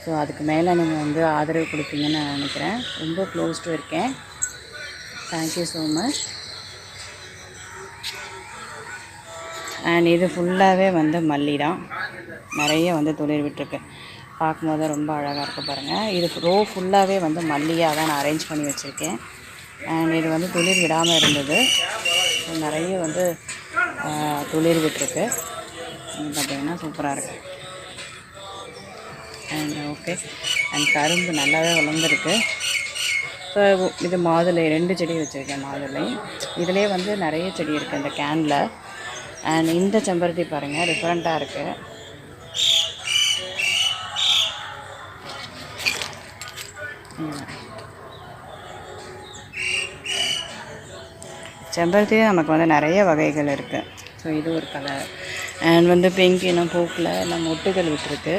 So அதுக்கு மேலே நீங்கள் வந்து ஆதரவு கொடுப்பீங்கன்னு நான் நினைக்கிறேன். ரொம்ப க்ளோஸ்டு இருக்கேன். Thank you so much. அண்ட் இது ஃபுல்லாகவே வந்து மல்லி தான், நிறைய வந்து துளிர் விட்டுருக்கு. பார்க்கும்போது ரொம்ப அழகாக இருக்குது பாருங்கள். இது ரோ ஃபுல்லாகவே வந்து மல்லியாக தான் நான் அரேஞ்ச் பண்ணி வச்சுருக்கேன். அண்ட் இது வந்து துளிர் விடாமல் இருந்தது, நிறைய வந்து துளிர் விட்டுருக்கு. பார்த்திங்கன்னா சூப்பராக இருக்குது. அண்ட் ஓகே, அண்ட் கரும்பு நல்லாவே வளர்ந்துருக்கு. ஸோ இது மாதுளை 2 செடி வச்சுருக்கேன். மாதுளை இதிலே வந்து நிறைய செடி இருக்குது இந்த கேனில். அண்ட் இந்த செம்பருத்தி பாருங்கள், டிஃப்ரெண்ட்டாக இருக்குது. செம்பருத்தி நமக்கு வந்து நிறைய வகைகள் இருக்குது. ஸோ இது ஒரு கலர். அண்ட் வந்து பிங்க் இன்னும் பூக்கில் எல்லாம் மொட்டுகள் விட்டுருக்கு.